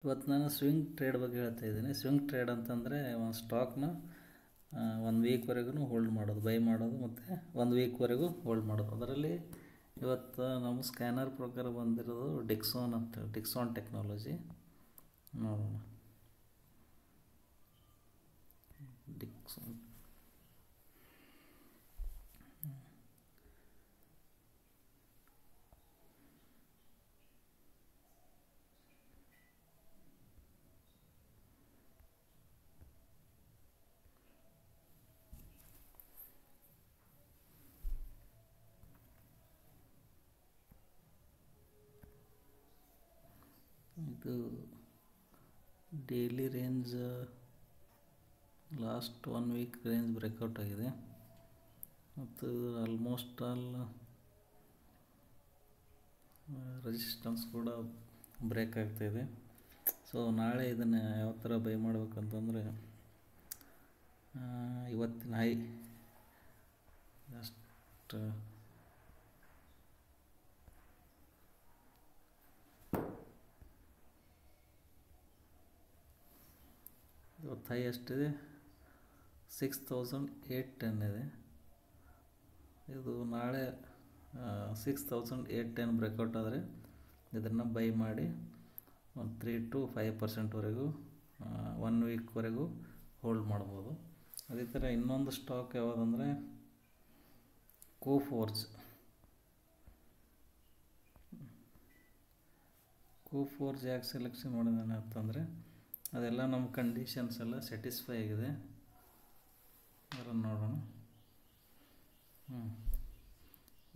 ಇವತ್ತು ನಾನು swing trade ಬಗ್ಗೆ ಹೇಳ್ತಾ ಇದ್ದೀನಿ. ಸ್ವಿಂಗ್ ಟ್ರೇಡ್ ಅಂತಂದರೆ ಒಂದು ಸ್ಟಾಕ್ನ 1 ವೀಕ್ವರೆಗೂ ಹೋಲ್ಡ್ ಮಾಡೋದು, ಬೈ ಮಾಡೋದು ಮತ್ತು 1 ವೀಕ್ವರೆಗೂ ಹೋಲ್ಡ್ ಮಾಡೋದು. ಅದರಲ್ಲಿ ಇವತ್ತು ನಮ್ಮ ಸ್ಕ್ಯಾನರ್ ಪ್ರಕಾರ ಬಂದಿರೋದು ಡಿಕ್ಸಾನ್ ಅಂತ, ಡಿಕ್ಸಾನ್ ಟೆಕ್ನಾಲಜಿ. ನೋಡೋಣ. ಡಿಕ್ಸಾನ್ ಇದು daily range last 1 week range breakout ಆಗಿದೆ ಮತ್ತು ಆಲ್ಮೋಸ್ಟ್ ಆಲ್ ರೆಸಿಸ್ಟೆನ್ಸ್ ಕೂಡ ಬ್ರೇಕ್ ಆಗ್ತಾಯಿದೆ. ಸೊ ನಾಳೆ ಇದನ್ನು ಯಾವ ಥರ ಬೈ ಮಾಡಬೇಕಂತಂದರೆ, ಇವತ್ತಿನ ಹೈ ಜಸ್ಟ್ ಇವತ್ತು ಹೈ ಎಷ್ಟಿದೆ? 6810 ಇದೆ. ಇದು ನಾಳೆ 6810 ಬ್ರೇಕ್ಔಟ್ ಆದರೆ ಇದನ್ನು ಬೈ ಮಾಡಿ ಒಂದು 3 to 5% 1 ವೀಕ್ವರೆಗೂ ಹೋಲ್ಡ್ ಮಾಡ್ಬೋದು. ಅದೇ ಥರ ಇನ್ನೊಂದು ಸ್ಟಾಕ್ ಯಾವುದಂದರೆ ಕೋಫೋರ್ಜ್. ಕೋಫೋರ್ಜ್ ಯಾಕೆ ಸೆಲೆಕ್ಷನ್ ಮಾಡಿದ್ದಾನೆ ಅಂತಂದರೆ, ಅದೆಲ್ಲ ನಮ್ಮ ಕಂಡೀಷನ್ಸ್ ಎಲ್ಲ ಸ್ಯಾಟಿಸ್ಫೈ ಆಗಿದೆ. ಅದನ್ನು ನೋಡೋಣ.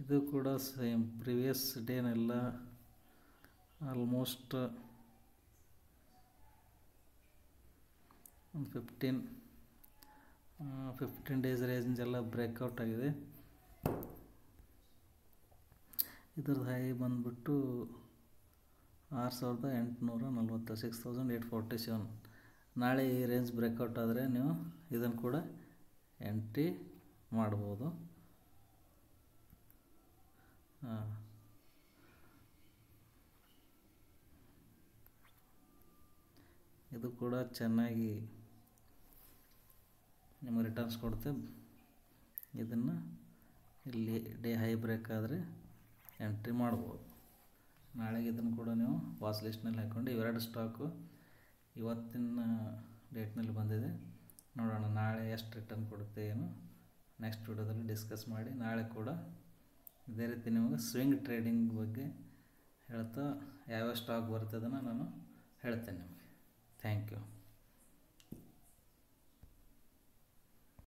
ಇದು ಕೂಡ ಸೇಮ್ ಪ್ರಿವಿಯಸ್ ಡೇನೆಲ್ಲ ಆಲ್ಮೋಸ್ಟ್ ಒಂದು 15 ಡೇಸ್ ರೇಂಜ್ ಎಲ್ಲ ಬ್ರೇಕ್ಔಟ್ ಆಗಿದೆ. ಇದ್ರದ್ದು ಹೈ ಬಂದುಬಿಟ್ಟು 6840, 6847. ನಾಳೆ ಈ ರೇಂಜ್ ಬ್ರೇಕ್ಔಟ್ ಆದರೆ ನೀವು ಇದನ್ನು ಕೂಡ ಎಂಟ್ರಿ ಮಾಡ್ಬೋದು. ಇದು ಕೂಡ ಚೆನ್ನಾಗಿ ನಿಮಗೆ ರಿಟರ್ನ್ಸ್ ಕೊಡುತ್ತೆ. ಇದನ್ನು ಇಲ್ಲಿ ಡೇ ಹೈ ಬ್ರೇಕ್ ಆದರೆ ಎಂಟ್ರಿ ಮಾಡ್ಬೋದು. ನಾಳೆಗೆ ಇದನ್ನು ಕೂಡ ನೀವು ವಾಚ್ ಲಿಸ್ಟ್ನಲ್ಲಿ ಹಾಕ್ಕೊಂಡು, ಇವೆರಡು ಸ್ಟಾಕು ಇವತ್ತಿನ ಡೇಟ್ನಲ್ಲಿ ಬಂದಿದೆ. ನೋಡೋಣ ನಾಳೆ ಎಷ್ಟು ರಿಟರ್ನ್ ಕೊಡುತ್ತೆ ಏನು ನೆಕ್ಸ್ಟ್ ವಿಡಿಯೋದಲ್ಲಿ ಡಿಸ್ಕಸ್ ಮಾಡಿ. ನಾಳೆ ಕೂಡ ಇದೇ ರೀತಿ ನಿಮಗೆ ಸ್ವಿಂಗ್ ಟ್ರೇಡಿಂಗ್ ಬಗ್ಗೆ ಹೇಳ್ತಾ ಯಾವ್ಯಾವ ಸ್ಟಾಕ್ ಬರ್ತದನ್ನು ನಾನು ಹೇಳ್ತೇನೆ ನಿಮಗೆ. Thank you.